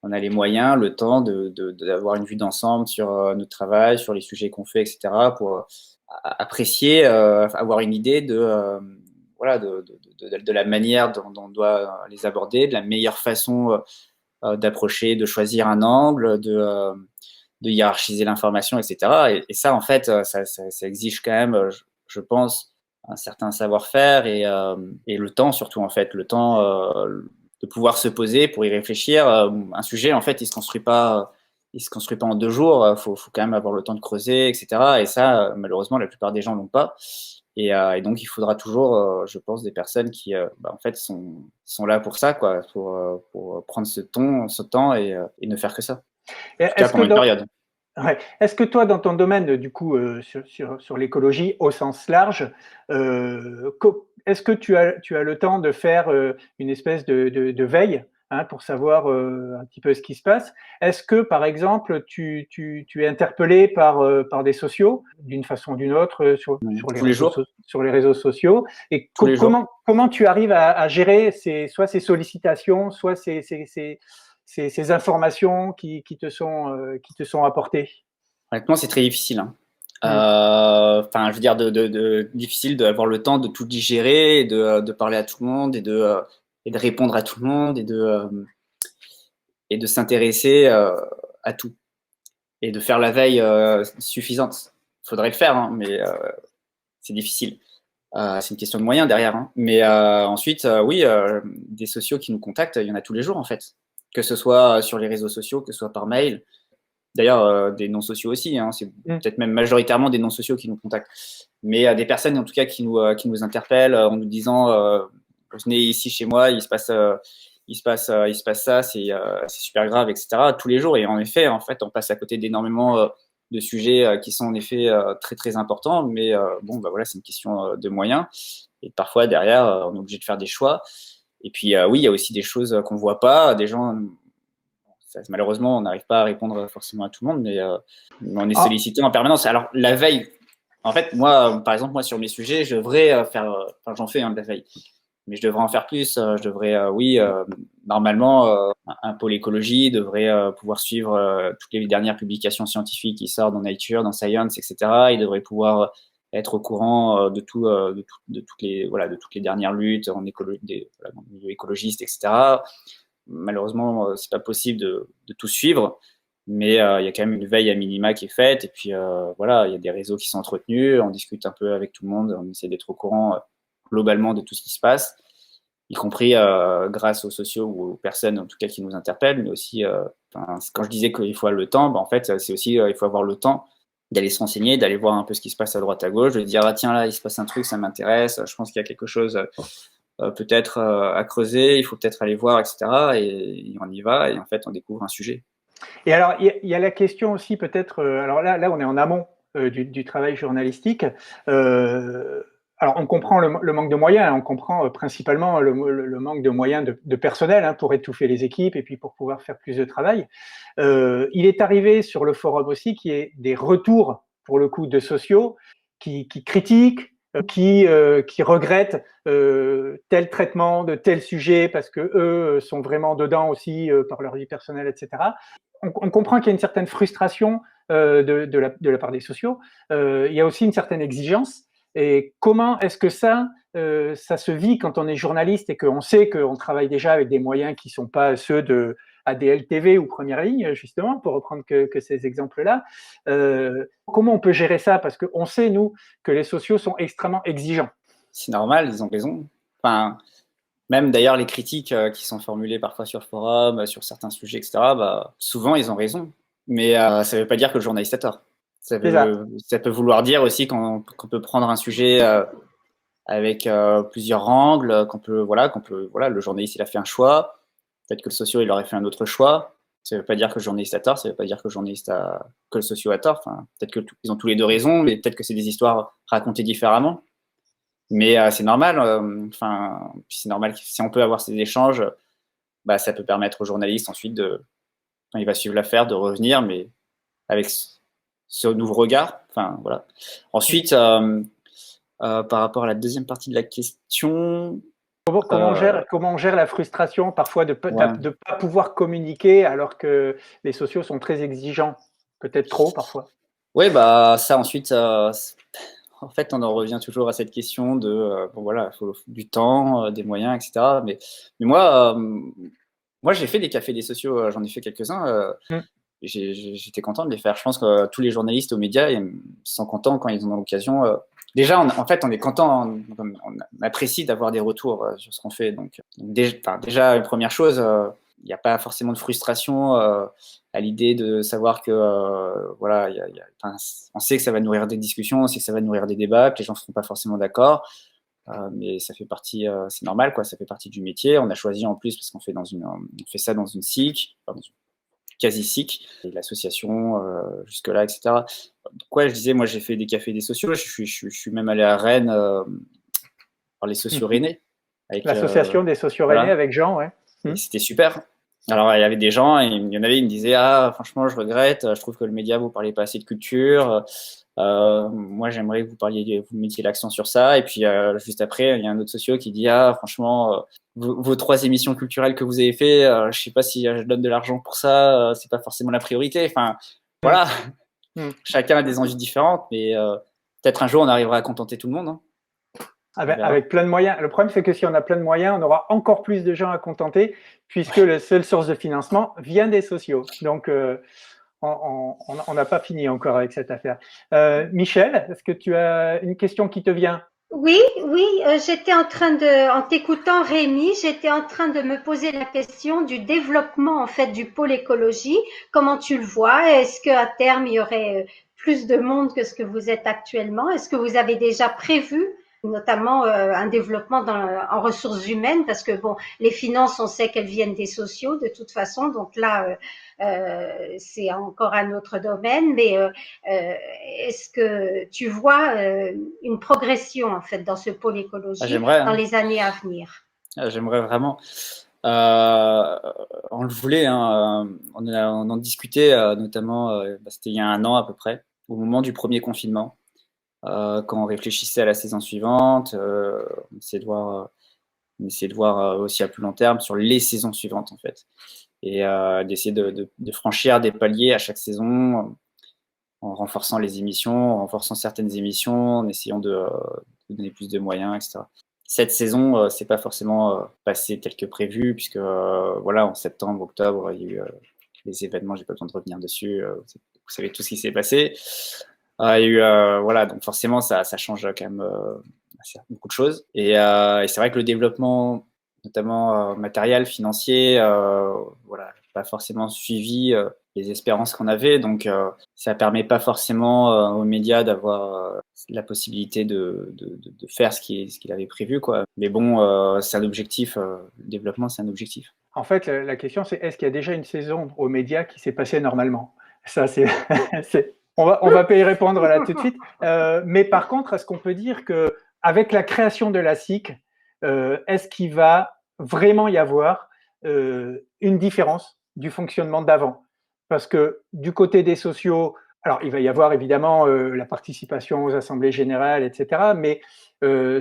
Speaker 3: on a les moyens, le temps d'avoir une vue d'ensemble sur notre travail, sur les sujets qu'on fait, etc., pour apprécier, avoir une idée voilà, de la manière dont on doit les aborder, de la meilleure façon d'approcher, de choisir un angle, de hiérarchiser l'information, etc. Et ça, en fait, ça exige quand même, je pense, un certain savoir-faire et le temps surtout, en fait, le temps de pouvoir se poser pour y réfléchir. Un sujet, en fait, il se construit pas en 2 jours. Faut quand même avoir le temps de creuser, etc. Et ça, malheureusement, la plupart des gens l'ont pas. Et donc, il faudra toujours, je pense, des personnes qui, en fait, sont là pour ça, quoi, pour prendre ce temps et ne faire que ça. En tout cas, pendant une période.
Speaker 1: Ouais. Est-ce que toi, dans ton domaine, du coup, sur l'écologie au sens large, est-ce que tu as le temps de faire une espèce de veille, hein, pour savoir un petit peu ce qui se passe? Est-ce que, par exemple, tu es interpellé par des sociaux, d'une façon ou d'une autre, sur les réseaux sociaux? Et comment tu arrives à gérer soit ces sollicitations, soit ces informations qui te sont apportées?
Speaker 3: Honnêtement, c'est très difficile. Hein. Je veux dire, difficile d'avoir le temps de tout digérer, et de parler à tout le monde et de répondre à tout le monde et de s'intéresser à tout et de faire la veille suffisante. Il faudrait le faire, hein, mais c'est difficile. C'est une question de moyens derrière. Hein. Mais ensuite, oui, des sociaux qui nous contactent, il y en a tous les jours en fait. Que ce soit sur les réseaux sociaux, que ce soit par mail. D'ailleurs, des non-sociaux aussi. Hein. C'est peut-être même majoritairement des non-sociaux qui nous contactent. Mais des personnes en tout cas qui nous interpellent en nous disant venez ici chez moi, il se passe ça, c'est super grave, etc. Tous les jours. Et en effet, on passe à côté d'énormément de sujets qui sont en effet très très importants. Mais voilà, c'est une question de moyens. Et parfois derrière, on est obligé de faire des choix. Et puis oui, il y a aussi des choses qu'on voit pas, des gens. Malheureusement, on n'arrive pas à répondre forcément à tout le monde, mais on est sollicité en permanence. Alors la veille, en fait, moi, par exemple, sur mes sujets, je devrais faire, j'en fais de la veille. mais je devrais en faire plus. Je devrais, oui, normalement, un pôle écologie devrait pouvoir suivre toutes les dernières publications scientifiques qui sortent dans Nature, dans Science, etc. Il devrait pouvoir être au courant de toutes les dernières luttes en écologie, dans le milieu écologiste, etc. Malheureusement, c'est pas possible de tout suivre, mais il y a quand même une veille à minima qui est faite. Et puis voilà, il y a des réseaux qui sont entretenus, on discute un peu avec tout le monde, on essaie d'être au courant globalement de tout ce qui se passe, y compris grâce aux sociaux ou aux personnes en tout cas qui nous interpellent, mais aussi quand je disais qu'il faut avoir le temps, en fait c'est aussi il faut avoir le temps d'aller se renseigner, d'aller voir un peu ce qui se passe à droite à gauche, de dire ah tiens là il se passe un truc, ça m'intéresse, je pense qu'il y a quelque chose peut-être à creuser, il faut peut-être aller voir, etc. Et on y va et en fait on découvre un sujet.
Speaker 1: Et alors, il y a la question aussi peut-être, alors là, on est en amont du travail journalistique. Alors, on comprend le manque de moyens, on comprend principalement le manque de moyens de personnel pour étouffer les équipes et puis pour pouvoir faire plus de travail. Il est arrivé sur le forum aussi qu'il y ait des retours, pour le coup, de sociaux qui critiquent, qui regrettent tel traitement de tel sujet parce que eux sont vraiment dedans aussi par leur vie personnelle, etc. On comprend qu'il y a une certaine frustration de la part des sociaux. Il y a aussi une certaine exigence. Et comment est-ce que ça se vit quand on est journaliste et qu'on sait qu'on travaille déjà avec des moyens qui ne sont pas ceux de ADL TV ou Première Ligne, justement, pour reprendre que ces exemples-là. Comment on peut gérer ça? Parce qu'on sait, nous, que les sociaux sont extrêmement exigeants.
Speaker 3: C'est normal, ils ont raison. Enfin, même d'ailleurs les critiques qui sont formulées parfois sur le forum, sur certains sujets, etc., bah, souvent ils ont raison. Mais ça ne veut pas dire que le journaliste a tort. Ça peut vouloir dire aussi qu'on peut prendre un sujet avec plusieurs angles, le journaliste il a fait un choix, peut-être que le socio il aurait fait un autre choix. Ça ne veut pas dire que le journaliste a tort, ça ne veut pas dire que le socio a tort. Enfin, peut-être qu'ils ont tous les deux raison, mais peut-être que c'est des histoires racontées différemment. Mais c'est normal. C'est normal que si on peut avoir ces échanges, bah, ça peut permettre au journaliste ensuite quand il va suivre l'affaire, de revenir, mais avec ce nouveau regard. Enfin, voilà. Ensuite, par rapport à la deuxième partie de la question.
Speaker 1: Comment on gère la frustration parfois de ne pas pouvoir communiquer alors que les sociaux sont très exigeants, peut-être trop parfois.
Speaker 3: Oui, bah ça ensuite, en fait, on en revient toujours à cette question de il faut du temps, des moyens, etc. Mais moi, j'ai fait des cafés des sociaux, j'en ai fait quelques-uns. J'étais content de les faire. Je pense que tous les journalistes aux médias sont contents quand ils en ont l'occasion. Déjà, on est content, on apprécie d'avoir des retours sur ce qu'on fait. Donc déjà, une première chose, il n'y a pas forcément de frustration à l'idée de savoir que on sait que ça va nourrir des discussions, on sait que ça va nourrir des débats, que les gens ne seront pas forcément d'accord. Mais ça fait partie, c'est normal, quoi. Ça fait partie du métier. On a choisi en plus parce qu'on fait ça dans une SIC, quasi SIC, et l'association jusque-là, etc. Donc je disais, moi j'ai fait des cafés des sociaux, je suis même allé à Rennes par les sociaux rennais.
Speaker 1: L'association des sociaux rennais avec Jean, ouais.
Speaker 3: C'était super. Alors il y avait des gens, et il y en avait, ils me disaient ah franchement je regrette, je trouve que le média vous parlez pas assez de culture. Moi j'aimerais que vous mettiez l'accent sur ça. Et puis juste après il y a un autre socio qui dit ah franchement vos 3 émissions culturelles que vous avez fait, je sais pas si je donne de l'argent pour ça, c'est pas forcément la priorité. Enfin voilà, chacun a des envies différentes, mais peut-être un jour on arrivera à contenter tout le monde.
Speaker 1: Avec plein de moyens. Le problème, c'est que si on a plein de moyens, on aura encore plus de gens à contenter, puisque la seule source de financement vient des sociaux. Donc, on n'a pas fini encore avec cette affaire. Michel, est-ce que tu as une question qui te vient?
Speaker 2: Oui, j'étais en t'écoutant Rémi, j'étais en train de me poser la question du développement en fait du pôle écologie. Comment tu le vois? Est-ce qu'à terme il y aurait plus de monde que ce que vous êtes actuellement? Est-ce que vous avez déjà prévu notamment un développement en ressources humaines? Parce que bon, les finances, on sait qu'elles viennent des sociaux de toute façon, donc là c'est encore un autre domaine, mais est-ce que tu vois une progression en fait dans ce pôle écologie dans les années à venir?
Speaker 3: J'aimerais vraiment. On le voulait, on en discutait notamment, c'était il y a 1 an à peu près, au moment du premier confinement, quand on réfléchissait à la saison suivante, on essayait de voir on essaie de voir aussi à plus long terme sur les saisons suivantes, en fait. Et d'essayer de franchir des paliers à chaque saison en renforçant les émissions, en renforçant certaines émissions, en essayant de donner plus de moyens, etc. Cette saison, c'est pas forcément passé tel que prévu, puisque voilà, en septembre, octobre, il y a eu les événements, j'ai pas besoin de revenir dessus, vous savez tout ce qui s'est passé. Il y a eu, voilà, donc forcément, ça change quand même beaucoup de choses. Et c'est vrai que le développement, notamment matériel, financier, voilà, pas forcément suivi les espérances qu'on avait. Donc, ça permet pas forcément aux médias d'avoir la possibilité de faire ce qu'il avait prévu, quoi. Mais bon, c'est un objectif. Le développement, c'est un objectif.
Speaker 1: En fait, la question, c'est est-ce qu'il y a déjà une saison aux médias qui s'est passée normalement? Ça, c'est, on va pas y répondre là tout de suite. Mais par contre, est-ce qu'on peut dire que avec la création de la SIC, est-ce qu'il va vraiment y avoir une différence du fonctionnement d'avant? Parce que du côté des sociaux, alors il va y avoir évidemment la participation aux assemblées générales, etc. Mais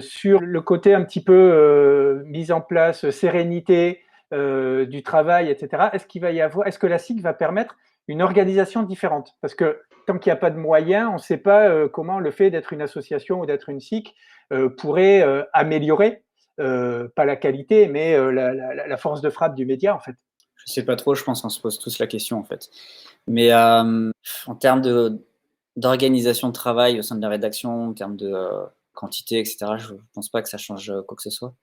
Speaker 1: sur le côté un petit peu mise en place, sérénité, du travail, etc. Est-ce que la SIC va permettre une organisation différente? Parce que tant qu'il n'y a pas de moyens, on ne sait pas comment le fait d'être une association ou d'être une SIC pourrait améliorer, pas la qualité, mais la force de frappe du média, en fait.
Speaker 3: Je sais pas trop, je pense qu'on se pose tous la question, en fait. Mais en termes d'organisation de travail au sein de la rédaction, en termes de quantité, etc., je ne pense pas que ça change quoi que ce soit.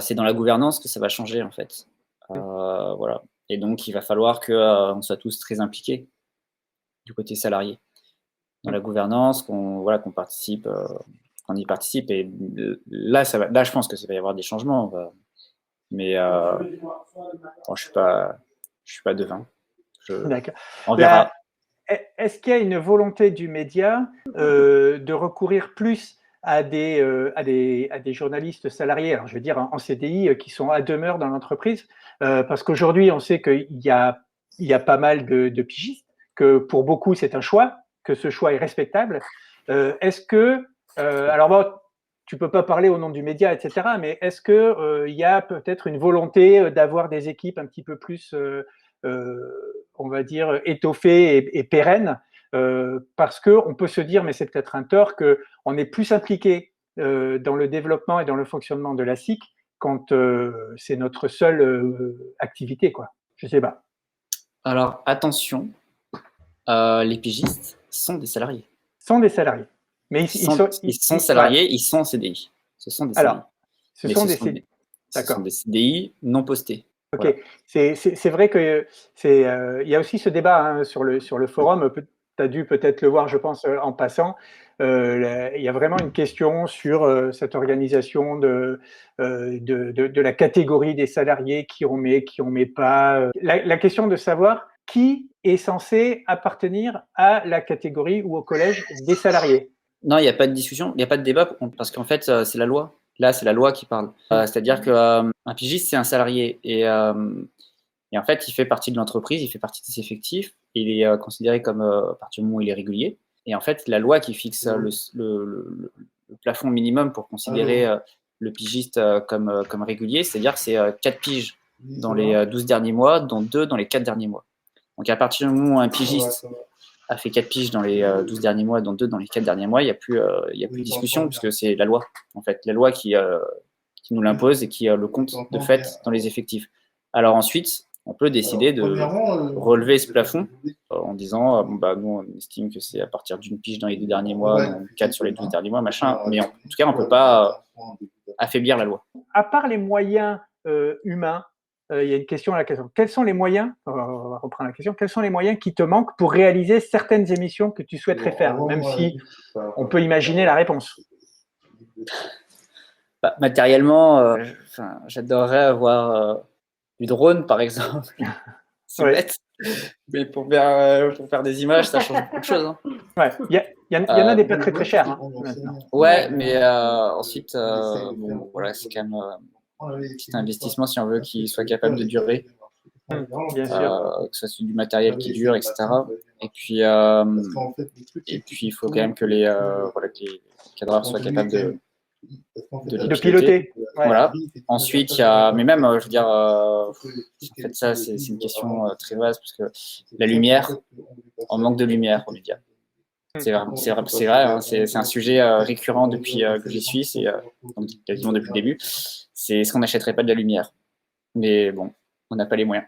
Speaker 3: C'est dans la gouvernance que ça va changer, en fait. Voilà. Et donc, il va falloir qu'on soit tous très impliqués du côté salarié dans la gouvernance, qu'on participe, qu'on y participe. Et là, je pense que ça va y avoir des changements. Mais bon, je suis pas devin.
Speaker 1: D'accord.
Speaker 3: On verra.
Speaker 1: Est-ce qu'il y a une volonté du média de recourir plus à des journalistes salariés, alors je veux dire en CDI, qui sont à demeure dans l'entreprise, parce qu'aujourd'hui on sait qu'il y a pas mal de pigistes, que pour beaucoup c'est un choix, que ce choix est respectable. Est-ce que, alors bon, tu peux pas parler au nom du média, etc., mais est-ce que il y a peut-être une volonté d'avoir des équipes un petit peu plus on va dire, étoffée et pérenne, parce qu'on peut se dire, mais c'est peut-être un tort, qu'on est plus impliqué dans le développement et dans le fonctionnement de la SIC quand c'est notre seule activité, quoi. Je sais pas.
Speaker 3: Alors, attention, les pigistes sont des salariés.
Speaker 1: Sont des salariés. Mais
Speaker 3: ils sont salariés, voilà. Ils sont en CDI. Ce sont des salariés.
Speaker 1: Alors, ce sont des CDI.
Speaker 3: Ce sont des CDI non postés.
Speaker 1: Ok, voilà. C'est vrai qu'il y a aussi ce débat hein, sur le forum, tu as dû peut-être le voir, je pense, en passant. Il y a vraiment une question sur cette organisation de la catégorie des salariés, qui on met pas. La question de savoir qui est censé appartenir à la catégorie ou au collège des salariés.
Speaker 3: Non, il n'y a pas de discussion, il n'y a pas de débat, parce qu'en fait, c'est la loi. Là, c'est la loi qui parle. C'est-à-dire qu'un pigiste, c'est un salarié. Et en fait, il fait partie de l'entreprise, il fait partie des effectifs. Il est considéré comme, à partir du moment où il est régulier. Et en fait, la loi qui fixe le plafond minimum pour considérer le pigiste comme régulier, c'est-à-dire que c'est 4 piges dans les 12 derniers mois, dont 2 dans les 4 derniers mois. Donc, à partir du moment où un pigiste a fait 4 piges dans les 12 derniers mois, dont 2 dans les 4 derniers mois, il n'y a plus de discussion, puisque c'est la loi, en fait. La loi qui nous l'impose et qui le compte de fait dans les effectifs. Alors ensuite, on peut décider de relever ce plafond en disant nous, on estime que c'est à partir d'une pige dans les 2 derniers mois, donc 4 sur les 12 derniers mois, machin. Mais en tout cas, on ne peut pas affaiblir la loi.
Speaker 1: À part les moyens humains, il y a une question à la question. Quels sont les moyens, on va reprendre la question, quels sont les moyens qui te manquent pour réaliser certaines émissions que tu souhaiterais faire, même si on peut imaginer la réponse?
Speaker 3: Matériellement, j'adorerais avoir du drone, par exemple. C'est bête. Mais pour faire des images, ça change beaucoup de choses. Hein.
Speaker 1: Ouais, il y en a des pas très très chers. Hein,
Speaker 3: ouais, mais ensuite, voilà, c'est quand même un petit investissement si on veut qu'il soit capable de durer.
Speaker 1: Bien sûr.
Speaker 3: Que ce soit du matériel qui dure, etc. Et puis, il faut quand même que les cadreurs soient capables de piloter. Voilà. Ensuite, il y a, mais même, je veux dire, en fait, ça, c'est une question très vaste parce que la lumière, on manque de lumière aux médias. C'est vrai, hein, c'est un sujet récurrent depuis que j'y suis, c'est quasiment depuis le début. C'est est-ce qu'on n'achèterait pas de la lumière? Mais bon, on n'a pas les moyens.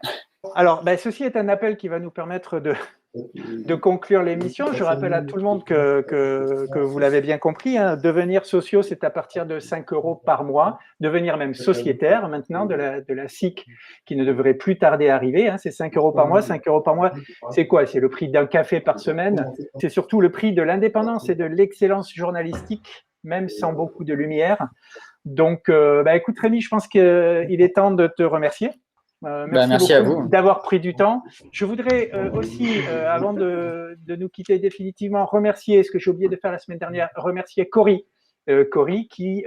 Speaker 1: Alors, ceci est un appel qui va nous permettre de conclure l'émission. Je rappelle à tout le monde que vous l'avez bien compris, hein, devenir sociaux, c'est à partir de 5 € par mois. Devenir même sociétaire maintenant de la SIC qui ne devrait plus tarder à arriver. Hein, c'est 5 € par mois. 5 € par mois, c'est quoi? C'est le prix d'un café par semaine. C'est surtout le prix de l'indépendance et de l'excellence journalistique, même sans beaucoup de lumière. Donc, écoute Rémi, je pense qu'il est temps de te remercier.
Speaker 3: Merci à vous
Speaker 1: d'avoir pris du temps. Je voudrais aussi, avant de nous quitter définitivement, remercier, ce que j'ai oublié de faire la semaine dernière, remercier Cory. Cory qui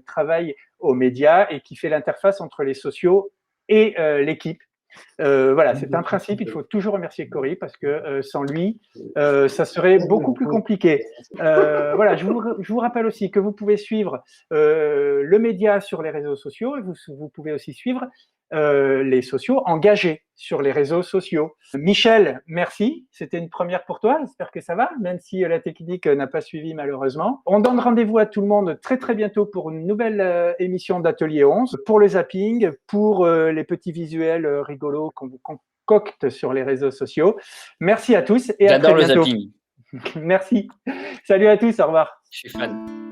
Speaker 1: travaille aux médias et qui fait l'interface entre les sociaux et l'équipe. Voilà, c'est un principe, il faut toujours remercier Cory parce que sans lui, ça serait beaucoup plus compliqué. Voilà, je vous rappelle aussi que vous pouvez suivre le média sur les réseaux sociaux et vous pouvez aussi suivre les sociaux engagés sur les réseaux sociaux. Michel, merci, c'était une première pour toi, j'espère que ça va, même si la technique n'a pas suivi malheureusement. On donne rendez-vous à tout le monde très très bientôt pour une nouvelle émission d'Atelier 11, pour le zapping, pour les petits visuels rigolos qu'on vous concocte sur les réseaux sociaux. Merci à tous et à très bientôt.
Speaker 3: J'adore le zapping.
Speaker 1: Merci. Salut à tous, au revoir.
Speaker 3: Je suis fan.